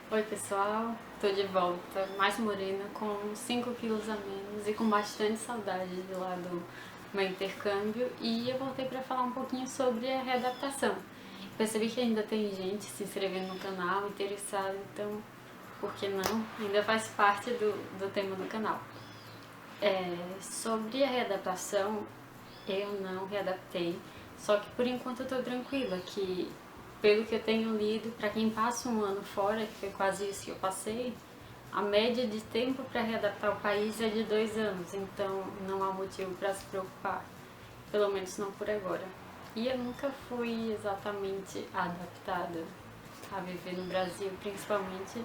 Oi pessoal, tô de volta, mais morena, com 5 quilos a menos e com bastante saudade de lá do meu intercâmbio, e eu voltei para falar um pouquinho sobre a readaptação. Percebi que ainda tem gente se inscrevendo no canal, interessada, então por que não? Ainda faz parte do tema do canal. Sobre a readaptação, eu não readaptei, só que por enquanto eu tô tranquila, que pelo que eu tenho lido, para quem passa um ano fora, que foi quase isso que eu passei, a média de tempo para readaptar o país é de 2 anos, então não há motivo para se preocupar, pelo menos não por agora. E eu nunca fui exatamente adaptada a viver no Brasil, principalmente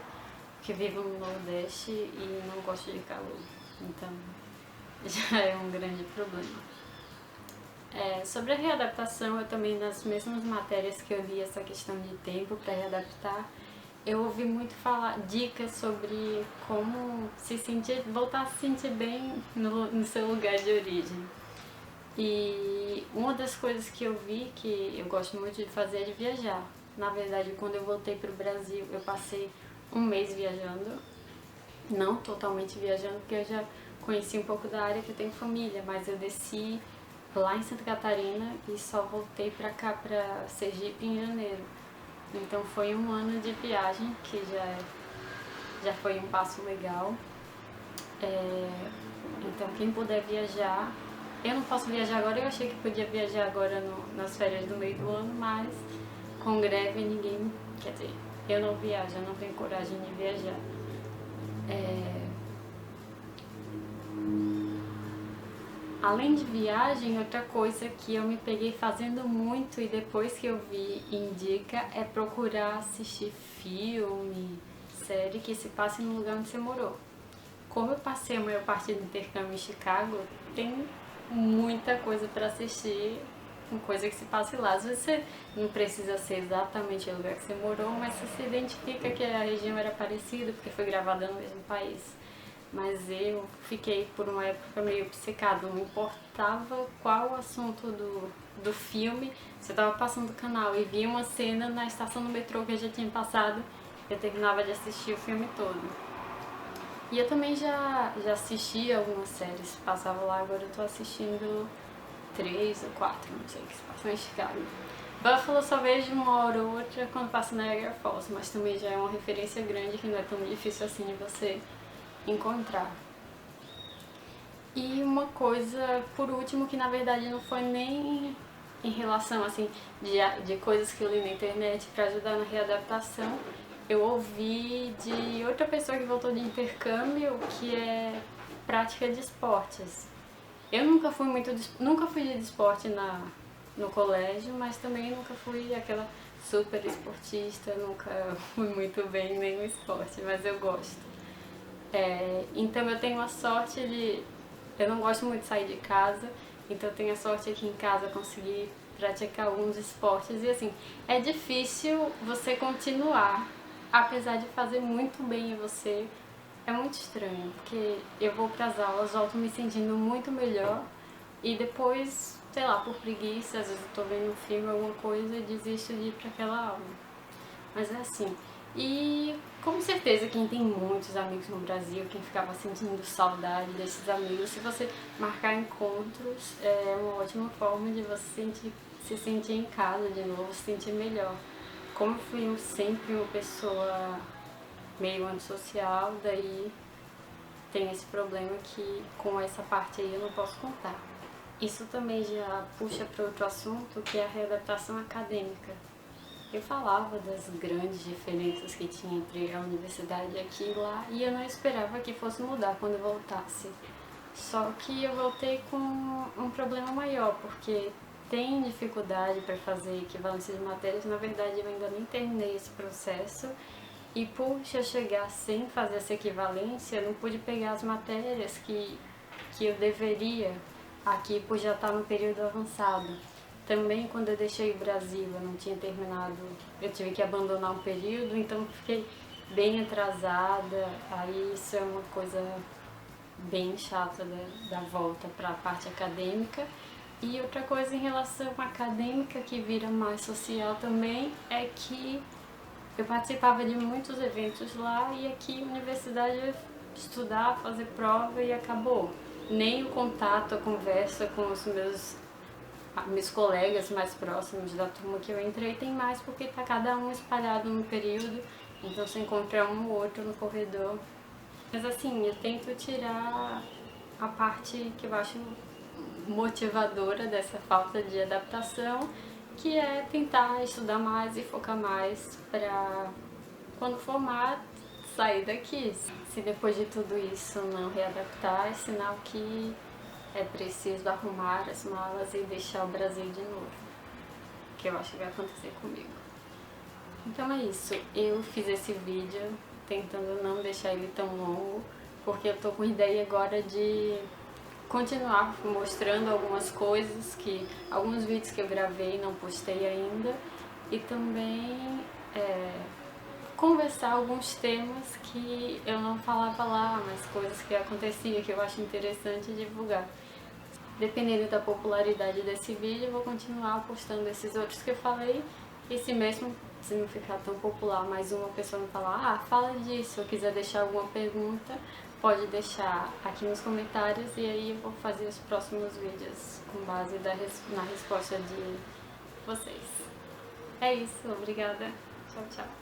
porque vivo no Nordeste e não gosto de calor, então já é um grande problema. Sobre a readaptação, eu também, nas mesmas matérias que eu li essa questão de tempo para readaptar, eu ouvi muito falar dicas sobre como se sentir, voltar a se sentir bem no seu lugar de origem. E uma das coisas que eu vi que eu gosto muito de fazer é de viajar. Na verdade, quando eu voltei para o Brasil, eu passei um mês viajando, não totalmente viajando, porque eu já conheci um pouco da área, que eu tenho família, mas eu desci lá em Santa Catarina e só voltei pra cá, pra Sergipe, em janeiro. Então foi um ano de viagem, que já foi um passo legal. Então quem puder viajar, eu não posso viajar agora, eu achei que podia viajar agora nas férias do meio do ano, mas com greve ninguém, quer dizer, eu não viajo, eu não tenho coragem de viajar. Além de viagem, outra coisa que eu me peguei fazendo muito e depois que eu vi indica é procurar assistir filme, série que se passe no lugar onde você morou. Como eu passei a maior parte do intercâmbio em Chicago, tem muita coisa para assistir, com coisa que se passe lá. Às vezes você não precisa ser exatamente o lugar que você morou, mas você se identifica que a região era parecida porque foi gravada no mesmo país. Mas eu fiquei por uma época meio obcecada, não importava qual o assunto do filme, se eu tava passando o canal e via uma cena na estação do metrô que eu já tinha passado, eu terminava de assistir o filme todo. E eu também já assisti algumas séries, passava lá, agora eu tô assistindo 3 ou 4, não sei, que se passam em Chicago. Buffalo eu só vejo uma hora ou outra quando passa na Niagara Falls, mas também já é uma referência grande que não é tão difícil assim de você encontrar. E uma coisa, por último, que na verdade não foi nem em relação assim de coisas que eu li na internet para ajudar na readaptação, eu ouvi de outra pessoa que voltou de intercâmbio, que é prática de esportes. Eu nunca fui de esporte no colégio, mas também nunca fui aquela super esportista, nunca fui muito bem em nenhum esporte, mas eu gosto. Então eu tenho a sorte de. Eu não gosto muito de sair de casa, então eu tenho a sorte aqui em casa conseguir praticar alguns esportes. E assim, é difícil você continuar, apesar de fazer muito bem em você. É muito estranho, porque eu vou para as aulas, volto me sentindo muito melhor e depois, sei lá, por preguiça, às vezes eu tô vendo um filme, alguma coisa e desisto de ir para aquela aula. Mas é assim. E com certeza quem tem muitos amigos no Brasil, quem ficava sentindo saudade desses amigos, se você marcar encontros, é uma ótima forma de você se sentir em casa de novo, se sentir melhor. Como eu fui sempre uma pessoa meio antissocial, daí tem esse problema que com essa parte aí eu não posso contar. Isso também já puxa para outro assunto, que é a readaptação acadêmica. Eu falava das grandes diferenças que tinha entre a universidade aqui e lá, e eu não esperava que fosse mudar quando eu voltasse. Só que eu voltei com um problema maior, porque tem dificuldade para fazer equivalência de matérias. Na verdade, eu ainda nem terminei esse processo, e por eu chegar sem fazer essa equivalência, eu não pude pegar as matérias que eu deveria aqui por já estar no período avançado. Também quando eu deixei o Brasil, eu não tinha terminado, eu tive que abandonar um período, então fiquei bem atrasada. Aí isso é uma coisa bem chata da volta para a parte acadêmica. E outra coisa em relação à acadêmica, que vira mais social também, é que Eu participava de muitos eventos lá e aqui universidade é estudar, fazer prova e acabou. Nem o contato, a conversa com os meus colegas mais próximos da turma que eu entrei tem mais porque tá cada um espalhado num período, então você encontra um ou outro no corredor. Mas assim, eu tento tirar a parte que eu acho motivadora dessa falta de adaptação, que é tentar estudar mais e focar mais para quando formar sair daqui. Se depois de tudo isso não readaptar, é sinal que é preciso arrumar as malas e deixar o Brasil de novo, que eu acho que vai acontecer comigo. Então é isso, eu fiz esse vídeo tentando não deixar ele tão longo, porque eu tô com ideia agora de continuar mostrando algumas coisas, alguns vídeos que eu gravei e não postei ainda, e também conversar alguns temas que eu não falava lá, mas coisas que aconteciam que eu acho interessante divulgar. Dependendo da popularidade desse vídeo, eu vou continuar postando esses outros que eu falei, e se não ficar tão popular, mais uma pessoa me falar, fala disso, ou quiser deixar alguma pergunta, pode deixar aqui nos comentários e aí eu vou fazer os próximos vídeos com base na resposta de vocês. É isso, obrigada. Tchau, tchau.